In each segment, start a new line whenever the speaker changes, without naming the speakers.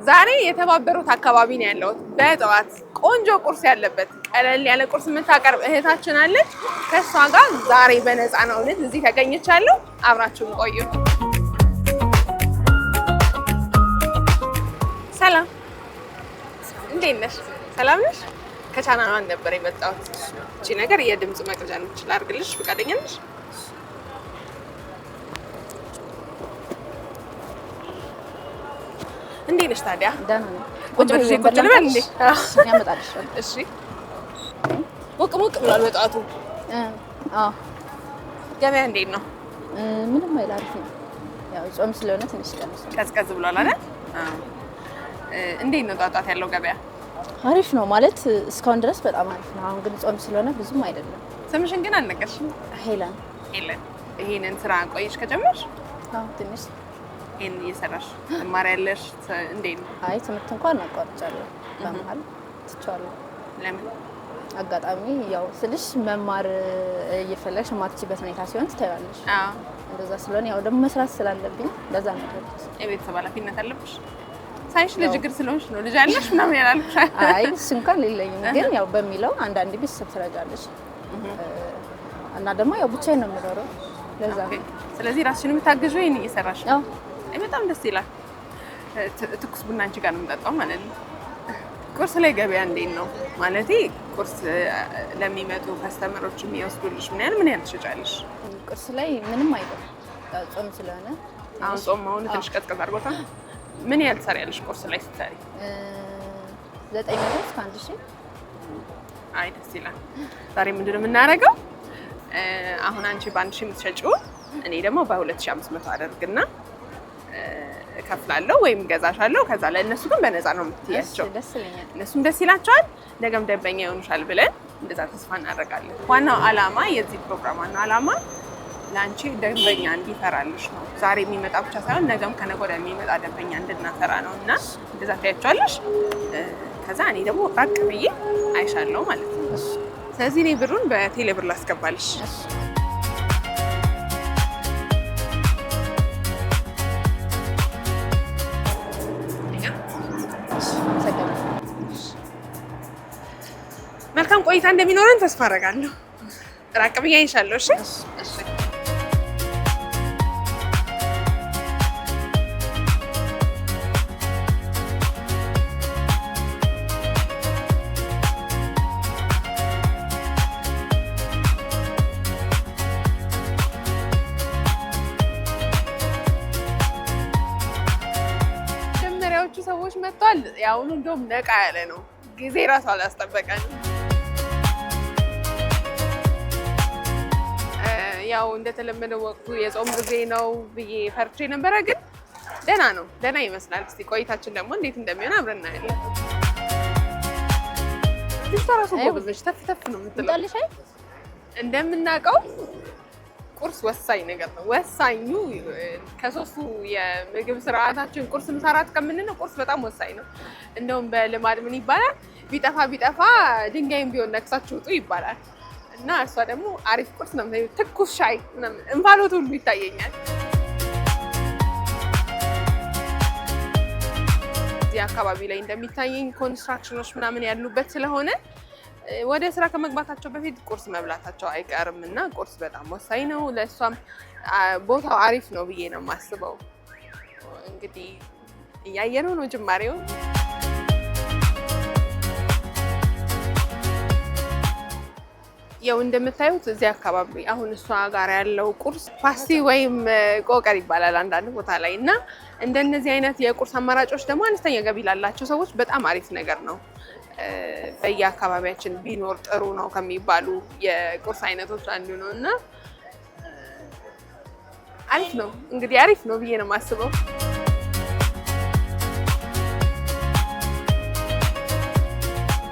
ዛሬ የተባበሩት አካባቢ ነው ያለሁት። በጠዋት ቆንጆ ቁርስ ያለበት ቀለል ያለ ቁርስ የምታቀርብ እህታችን አለች። ከእሷ ጋር ዛሬ በነፃ ነው እዚህ ተገኝቻለሁ። አብራችሁን ቆዩ። ሰላም፣ እንዴት ነሽ? ሰላም ነሽ? ከቻናሏን ነበር የመጣሁት። እቺ ነገር የድምፅ መቅጃ ነች። ላድርግልሽ? ፈቃደኛ ነሽ? እንዴት ነሽ ታዲያ?
ደህና ነኝ።
ቁጭ ልበል እንዴ?
ያመጣልሽ።
እሺ። ሞቅ ብሏል በጠዋቱ።
አዎ።
ገበያ እንዴት ነው?
ምንም አይል፣ አሪፍ ነው። ያው ጾም ስለሆነ ትንሽ
ቀዝቀዝ ብሏል አይደል? እንዴት ነው ጧት ያለው ገበያ?
አሪፍ ነው ማለት እስካሁን ድረስ በጣም አሪፍ ነው። አሁን ግን ጾም ስለሆነ ብዙም አይደለም።
ስምሽን ግን አልነገርሽም።
ሄለን።
ይሄንን ስራ ቆይሽ ከጀመርሽ?
አዎ ትንሽ።
ይሄን እየሰራሽ ትማሪያለሽ? እንዴት ነው?
አይ ትምህርት እንኳን አቋርጫለሁ፣ በመሀል ትቼዋለሁ።
ለምን?
አጋጣሚ ያው ስልሽ መማር እየፈለግሽ የማትችይበት ሁኔታ ሲሆን ትተያለሽ።
አዎ
እንደዛ ስለሆነ ያው ደግሞ መስራት ስላለብኝ ለዛ ነው ያደረኩት።
የቤተሰብ ኃላፊነት አለብሽ? ሳይሽ ልጅ እግር ስለሆንሽ ነው ልጅ ያለሽ ምናምን ያላልኩሽ?
አይ እሱ እንኳን የለኝም፣ ግን ያው በሚለው አንዳንድ ቤተሰብ ትረጃለሽ እና ደግሞ ያው ብቻዬን ነው የምኖረው፣ ለዛ ነው።
ስለዚህ ራስሽን የምታግዢው ይሄን እየሰራሽ ነው?
አይ
በጣም ደስ ይላል። ትኩስ ቡና አንቺ ጋር ነው የምጠጣው ማለት ነው። ቁርስ ላይ ገበያ እንዴት ነው? ማለቴ ቁርስ ለሚመጡ ከስተመሮች የሚወስዱልሽ ምን ያህል ትሸጫለሽ?
ቁርስ ላይ ምንም አይደለም፣ ጾም ስለሆነ።
አሁን ጾም መሆኑ ትንሽ ቀዝቀዝ አድርጎታል። ምን ያህል ትሰሪያለሽ ቁርስ ላይ ስትሰሪ?
900 እስከ 1000።
አይ ደስ ይላል። ዛሬ ምንድን ነው የምናደርገው? አሁን አንቺ በ1000 የምትሸጪው እኔ ደግሞ በ2500 አደርግና እከፍላለሁ ወይም ገዛሻለሁ። ከዛ ለእነሱ ግን በነፃ ነው የምትያቸው።
ደስ ይለኛል።
እነሱም ደስ ይላቸዋል። ነገም ደንበኛ ይሆኑሻል ብለን እንደዛ ተስፋ እናደርጋለን። ዋናው ዓላማ የዚህ ፕሮግራም ዋናው ዓላማ ለአንቺ ደንበኛ እንዲፈራልሽ ነው። ዛሬ የሚመጣ ብቻ ሳይሆን ነገም ከነገ ወዲያ የሚመጣ ደንበኛ እንድናፈራ ነው እና እንደዛ ታያቸዋለሽ። ከዛ እኔ ደግሞ ራቅ ብዬ አይሻለሁ ማለት ነው። ስለዚህ እኔ ብሩን በቴሌ ብር ላስገባልሽ። መልካም ቆይታ እንደሚኖረን ተስፋ አደርጋለሁ። ራቅ ብዬ አይሻለሁ። እሺ እሺ። መጀመሪያዎቹ ሰዎች መጥተዋል። ያሁኑ እንደውም ነቃ ያለ ነው። ጊዜ ራሱ አላስጠበቀንም። ያው እንደተለመደው ወቅቱ የጾም ጊዜ ነው ብዬ ፈርቼ ነበረ፣ ግን ደህና ይመስላል። እስቲ ቆይታችን ደግሞ እንዴት እንደሚሆን አብረን እናያለን። ልጅቷ ራሱ ጎበዝ ነች፣ ተፍ ነው የምትለው። እንደምናውቀው ቁርስ ወሳኝ ነገር ነው። ወሳኙ ከሶስቱ የምግብ ስርዓታችን ቁርስ፣ ምሳ፣ እራት ከምንለው ቁርስ በጣም ወሳኝ ነው። እንደውም በልማድ ምን ይባላል? ቢጠፋ ድንጋይም ቢሆን ነክሳችሁ ውጡ ይባላል። እና እሷ ደግሞ አሪፍ ቁርስ ነው የምታየው። ትኩስ ሻይ እንፋሎት ሁሉ ይታየኛል። እዚህ አካባቢ ላይ እንደሚታየኝ ኮንስትራክሽኖች ምናምን ያሉበት ስለሆነ ወደ ስራ ከመግባታቸው በፊት ቁርስ መብላታቸው አይቀርም እና ቁርስ በጣም ወሳኝ ነው። ለእሷም ቦታው አሪፍ ነው ብዬ ነው የማስበው። እንግዲህ እያየነው ነው ጅማሬውን። ያው እንደምታዩት እዚህ አካባቢ አሁን እሷ ጋር ያለው ቁርስ ፓስቲ ወይም ቆቀር ይባላል አንዳንድ ቦታ ላይ እና እንደነዚህ አይነት የቁርስ አማራጮች ደግሞ አነስተኛ ገቢ ላላቸው ሰዎች በጣም አሪፍ ነገር ነው። በየአካባቢያችን ቢኖር ጥሩ ነው ከሚባሉ የቁርስ አይነቶች አንዱ ነው እና አሪፍ ነው። እንግዲህ አሪፍ ነው ብዬ ነው የማስበው።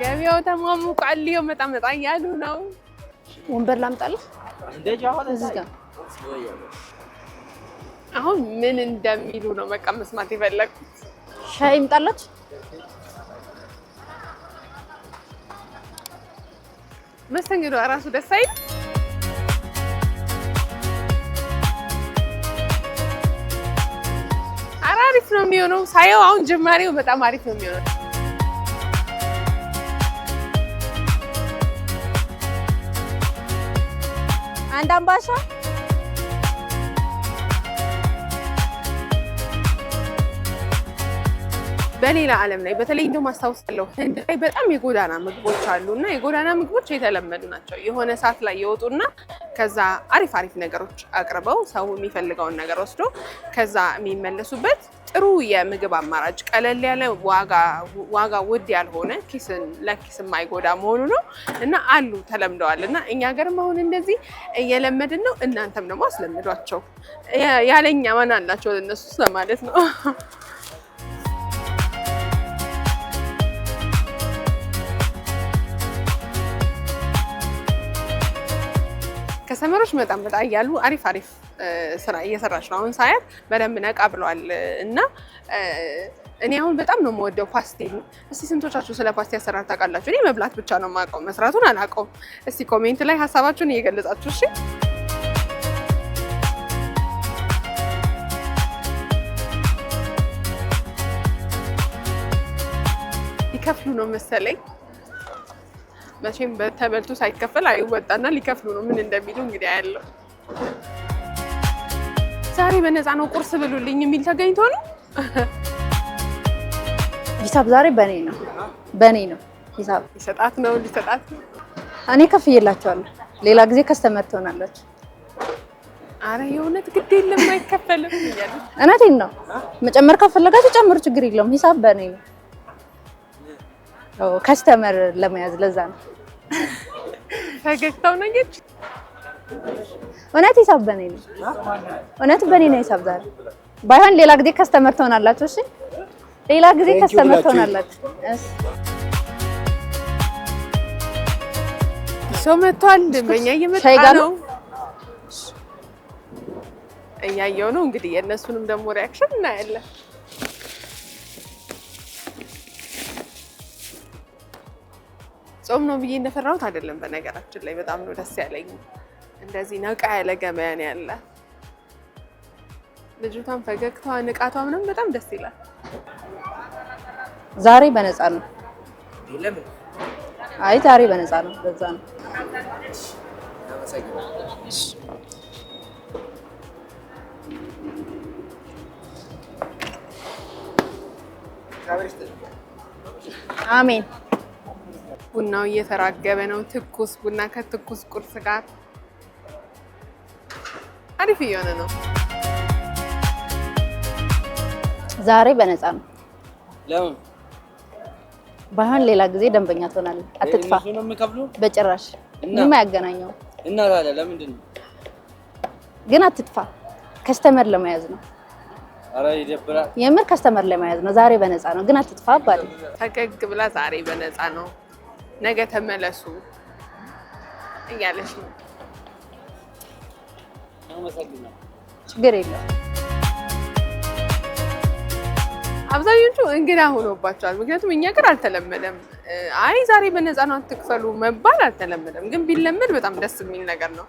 ገበያው ተሟሙቋል። መጣ እያሉ ነው።
ወንበር ላምጣልህ? እዚህ ጋር
አሁን ምን እንደሚሉ ነው በቃ መስማት የፈለኩት።
ሻይ ይምጣላች?
መስተንግዶ እራሱ ደስ አይል? ኧረ አሪፍ ነው የሚሆነው። ሳየው አሁን ጅማሬው በጣም አሪፍ ነው የሚሆነው።
አንድ አምባሻ
በሌላ ዓለም ላይ በተለይ እንደውም አስታውሳለሁ ህንድ ላይ በጣም የጎዳና ምግቦች አሉና የጎዳና ምግቦች የተለመዱ ናቸው። የሆነ ሰዓት ላይ ይወጡና ከዛ አሪፍ ነገሮች አቅርበው ሰው የሚፈልገውን ነገር ወስዶ ከዛ የሚመለሱበት ጥሩ የምግብ አማራጭ ቀለል ያለ ዋጋ ውድ ያልሆነ ለኪስ የማይጎዳ መሆኑ ነው እና አሉ ተለምደዋል። እና እኛ ሀገርም አሁን እንደዚህ እየለመድን ነው። እናንተም ደግሞ አስለምዷቸው። ያለኛ ማን አላቸው ለእነሱ ለማለት ነው። ከሰመሮች በጣም እያሉ አሪፍ ስራ እየሰራች ነው። አሁን ሳያት በደንብ ነቃ ብለዋል እና እኔ አሁን በጣም ነው የምወደው ፓስቴል። እስቲ ስንቶቻችሁ ስለ ፓስቴ አሰራር ታውቃላችሁ? እኔ መብላት ብቻ ነው የማውቀው፣ መስራቱን አላውቀውም። እስቲ ኮሜንት ላይ ሀሳባችሁን እየገለጻችሁ እሺ። ሊከፍሉ ነው መሰለኝ። መቼም ተበልቶ ሳይከፈል አይወጣና ሊከፍሉ ነው። ምን እንደሚሉ እንግዲህ ያለው ዛሬ በነፃ ነው ቁርስ ብሉልኝ የሚል ተገኝቶ ነው።
ሂሳብ ዛሬ በኔ ነው ሂሳብ
ሊሰጣት ነው።
እኔ ከፍዬላችኋለሁ። ሌላ ጊዜ ከስተመር ትሆናላችሁ።
አረ የእውነት ግድ የለም አይከፈልም እያለ
እውነቴን ነው። መጨመር ከፈለጋችሁ ጨምሩ፣ ችግር የለውም። ሂሳብ በኔ ነው። ከስተመር ለመያዝ ለዛ ነው
ፈገግታው ነች።
እውነት ሂሳብ በኔ ነው። እውነት በኔ ነው ሂሳብ ዛሬ። ባይሆን ሌላ ጊዜ ከስተመር ትሆናላችሁ። እሺ ሌላ ጊዜ ከስተመር ትሆናላችሁ።
ሰው መጥቷል። ደንበኛ እየመጣ ነው። እያየው ነው እንግዲህ የእነሱንም ደግሞ ሪያክሽን እናያለን። ጾም ነው ብዬ እንደፈራሁት አይደለም። በነገራችን ላይ በጣም ነው ደስ ያለኝ። እንደዚህ ነቃ ያለ ገበያ ነው ያለ። ልጅቷን ፈገግታዋ፣ ንቃቷ ምንም በጣም ደስ ይላል።
ዛሬ በነፃ ነው። አይ ዛሬ በነፃ ነው። በዛ ነው። አሜን።
ቡናው እየተራገበ ነው። ትኩስ ቡና ከትኩስ ቁርስ ጋር አሪፍ እየሆነ ነው።
ዛሬ በነፃ ነው።
ለምን
ባይሆን ሌላ ጊዜ ደንበኛ ትሆናለህ። አትጥፋ። በጭራሽ ምንም አያገናኘው።
እና ታዲያ ለምንድን ነው
ግን? አትጥፋ። ከስተመር ለመያዝ ነው።
አረ ይደብራል።
የምር ከስተመር ለመያዝ ነው። ዛሬ በነፃ ነው ግን አትጥፋ አባቴ።
ፈገግ ብላ ዛሬ በነፃ ነው ነገ ተመለሱ እያለች ነው።
ችግር የለውም።
አብዛኞቹ እንግዳ ሆኖባቸዋል። ምክንያቱም እኛ ጋር አልተለመደም። አይ ዛሬ በነፃ ነው አትክፈሉ መባል አልተለመደም። ግን ቢለመድ በጣም ደስ የሚል ነገር ነው።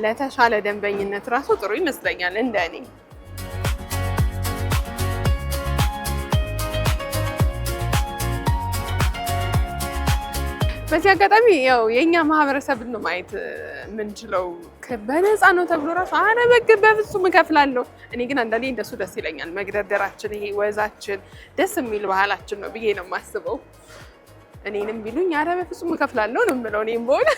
ለተሻለ ደንበኝነት ራሱ ጥሩ ይመስለኛል እንደኔ። በዚህ አጋጣሚ ያው የኛ ማህበረሰብን ነው ማየት የምንችለው። በነፃ ነው ተብሎ ራሱ አረ ምግብ በፍጹም እከፍላለሁ። እኔ ግን አንዳንዴ እንደሱ ደስ ይለኛል። መግደርደራችን፣ ይሄ ወዛችን ደስ የሚል ባህላችን ነው ብዬ ነው የማስበው። እኔንም ቢሉኝ አረ በፍጹም እከፍላለሁ ነው የምለው እኔም ብሆን።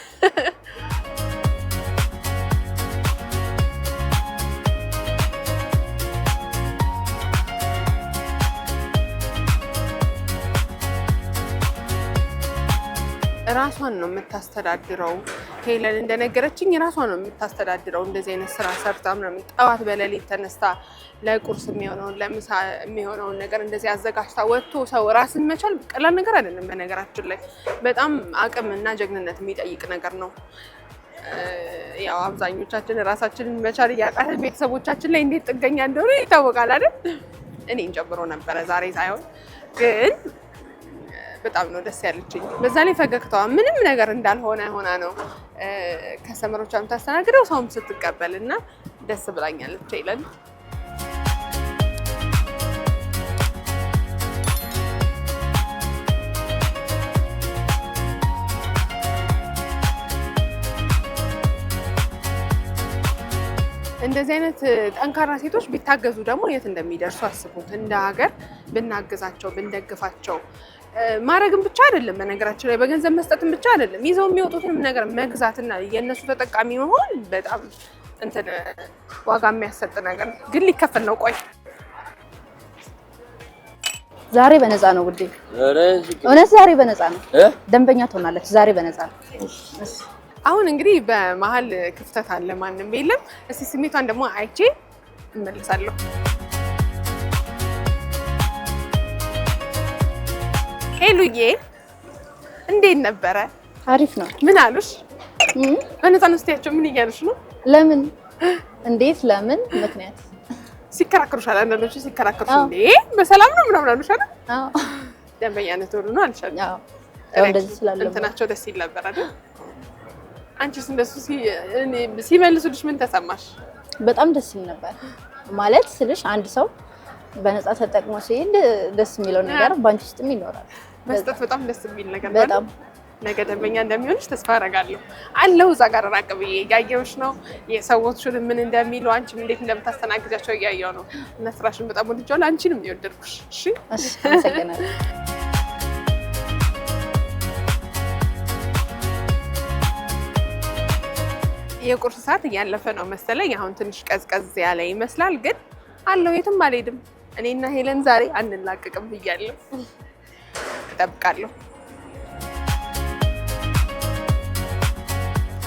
ራሷን ነው የምታስተዳድረው። ሄለን እንደነገረችኝ ራሷን ነው የምታስተዳድረው። እንደዚህ አይነት ስራ ሰርታ ምናምን ጠዋት በሌሊት ተነስታ ለቁርስ የሚሆነውን ለምሳ የሚሆነውን ነገር እንደዚህ አዘጋጅታ ወጥቶ ሰው ራስን መቻል ቀላል ነገር አይደለም። በነገራችን ላይ በጣም አቅም እና ጀግንነት የሚጠይቅ ነገር ነው። ያው አብዛኞቻችን ራሳችንን መቻል እያቃተን ቤተሰቦቻችን ላይ እንዴት ጥገኛ እንደሆነ ይታወቃል አይደል? እኔን ጨምሮ ነበረ ዛሬ ሳይሆን ግን በጣም ነው ደስ ያለችኝ። በዛ ላይ ፈገግታዋ ምንም ነገር እንዳልሆነ ሆና ነው ከስተመሮቿን የምታስተናግደው ሰውም ስትቀበል እና ደስ ብላኛለች። ይለን እንደዚህ አይነት ጠንካራ ሴቶች ቢታገዙ ደግሞ የት እንደሚደርሱ አስቡት። እንደ ሀገር ብናግዛቸው ብንደግፋቸው ማረግም ብቻ አይደለም፣ በነገራችን ላይ በገንዘብ መስጠትም ብቻ አይደለም፣ ይዘው የሚወጡትንም ነገር መግዛትና የእነሱ ተጠቃሚ መሆን በጣም እንትን ዋጋ የሚያሰጥ ነገር ነው። ግን ሊከፈል ነው። ቆይ
ዛሬ በነፃ ነው ውዴ፣ እውነት ዛሬ በነፃ ነው። ደንበኛ ትሆናለች ዛሬ በነፃ ነው።
አሁን እንግዲህ በመሀል ክፍተት አለ፣ ማንም የለም። እስቲ ስሜቷን ደግሞ አይቼ እመልሳለሁ። ሄሉዬ እንዴት ነበረ?
አሪፍ ነው።
ምን አሉሽ? በነፃ ነው ስትያቸው ምን እያሉሽ ነው?
ለምን? እንዴት? ለምን? ምክንያት
ሲከራከሩሻል። አንዳንዶቹ ሲከራከሩሽ እንዴ በሰላም ነው ምናምን አሉሽ አይደል?
አዎ።
ደንበኛነት ወሩ ነው አልሻል?
አዎ። እንደዚህ ስላለ
እንትናቸው ደስ ይል ነበር አይደል? አንቺስ እንደሱ ሲመልሱልሽ ምን ተሰማሽ?
በጣም ደስ ይል ነበር። ማለት ስልሽ አንድ ሰው በነፃ ተጠቅሞ ሲሄድ ደስ የሚለው ነገር ባንቺ ውስጥም ይኖራል።
መስጠት በጣም ደስ የሚል ነገር ነው።
በጣም
ነገ ደንበኛ እንደሚሆንሽ ተስፋ አደርጋለሁ። አለው እዛ ጋር ራቅ ብዬ እያየሁሽ ነው። የሰዎቹን ምን እንደሚሉ አንቺም እንዴት እንደምታስተናግጃቸው እያየሁ ነው። እና ስራሽን በጣም ወድጄዋለሁ። አንቺንም የወደድኩሽ። እሺ፣
አመሰግናለሁ።
የቁርስ ሰዓት እያለፈ ነው መሰለኝ። አሁን ትንሽ ቀዝቀዝ ያለ ይመስላል። ግን አለው የትም አልሄድም። እኔና ሄለን ዛሬ አንላቀቅም ብያለሁ። እጠብቃለሁ።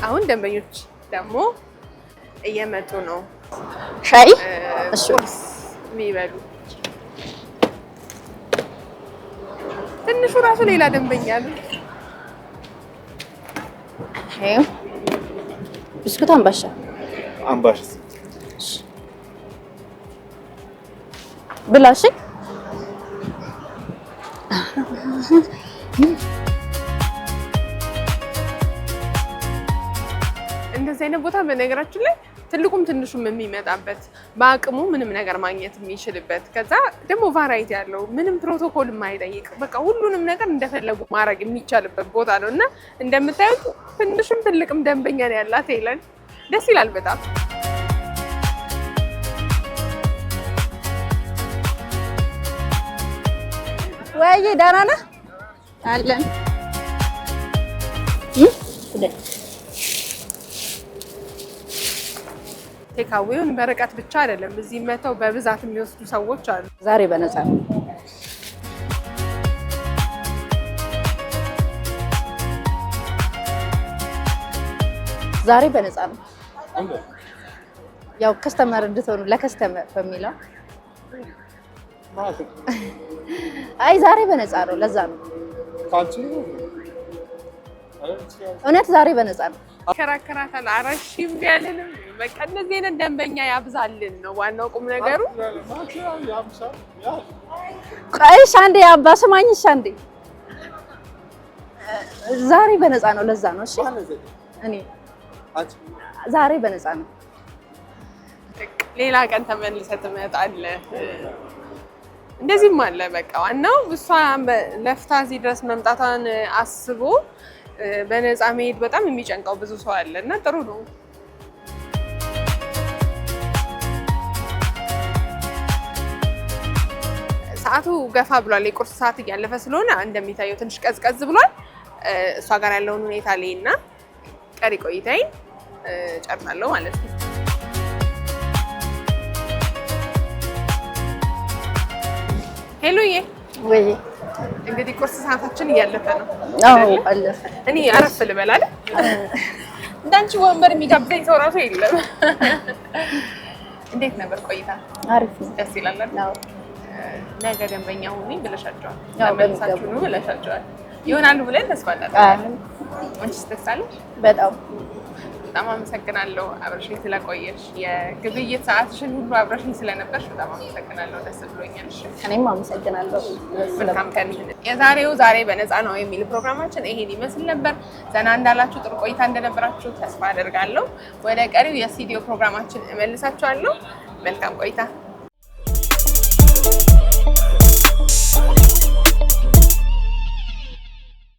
አሁን ደንበኞች ደግሞ እየመጡ ነው።
ሻይ
ቁርስ የሚበሉ ትንሹ ራሱ ሌላ ደንበኛ ነው።
ብስኩት አምባሻ ብላሽ።
እንደዚህ አይነት ቦታ በነገራችን ላይ ትልቁም ትንሹም የሚመጣበት በአቅሙ ምንም ነገር ማግኘት የሚችልበት ከዛ ደግሞ ቫራይቲ ያለው ምንም ፕሮቶኮል የማይጠይቅ በቃ ሁሉንም ነገር እንደፈለጉ ማድረግ የሚቻልበት ቦታ ነው እና እንደምታዩት ትንሹም ትልቅም ደንበኛ ነው ያላት ሄለን። ደስ ይላል በጣም።
ወይ ደህና ነህ? አለን
ቴካዌውን በርቀት ብቻ አይደለም እዚህ መተው በብዛት የሚወስዱ ሰዎች አሉ።
ዛሬ በነፃ ነው። ዛሬ በነፃ ነው። ያው ከስተመር እንድትሆኑ ለከስተመር በሚለው አይ ዛሬ በነፃ ነው። ለዛ ነው እውነት ዛሬ በነፃ ነው።
ከራከራታል አራሺም ያለንም በቃ እንደዚህ አይነት ደንበኛ ያብዛልን ነው ዋናው ቁም ነገሩ።
ቆይሽ አንዴ አባ ስማኝሽ አንዴ ዛሬ በነፃ ነው። ለዛ ነው። እሺ እኔ ዛሬ በነፃ ነው።
ሌላ ቀን ተመልሰህ ትመጣለህ። እንደዚህም አለ በቃ ዋናው እሷ ለፍታ እዚህ ድረስ መምጣቷን አስቦ በነፃ መሄድ በጣም የሚጨንቀው ብዙ ሰው አለ እና ጥሩ ነው። ሰዓቱ ገፋ ብሏል። የቁርስ ሰዓት እያለፈ ስለሆነ እንደሚታየው ትንሽ ቀዝቀዝ ብሏል። እሷ ጋር ያለውን ሁኔታ ላይና ቀሪ ቆይታዬን ጨርሳለሁ ማለት ነው። ሄሉዬ
ወይ
እንግዲህ ቁርስ ሰዓታችን እያለፈ ነው።
አዎ አለፈ።
እኔ አረፍ ልበል አይደል? እንዳንቺ ወንበር የሚጋብዘኝ ሰው ራሱ የለም። እንዴት ነበር ቆይታ?
አሪፍ ነው።
ደስ ይላል አይደል?
አዎ።
ነገ ደንበኛ ሁኚ ብለሻቸዋል። ተመልሳችሁ ነው ብለሻቸዋል። ይሆናሉ ብለን ተስፋ እናደርጋለን። አንቺስ ደስ አለሽ?
በጣም
በጣም አመሰግናለሁ አብረሽኝ ስለቆየሽ። የግብይት ሰዓትሽን ሁሉ አብረሽኝ ስለነበርሽ በጣም አመሰግናለሁ። ደስ ብሎኛል። እሺ
እኔም አመሰግናለሁ።
መልካም ቀን። የዛሬው ዛሬ በነፃ ነው የሚል ፕሮግራማችን ይሄን ይመስል ነበር። ዘና እንዳላችሁ ጥሩ ቆይታ እንደነበራችሁ ተስፋ አደርጋለሁ። ወደ ቀሪው የስቱዲዮ ፕሮግራማችን እመልሳችኋለሁ። መልካም ቆይታ።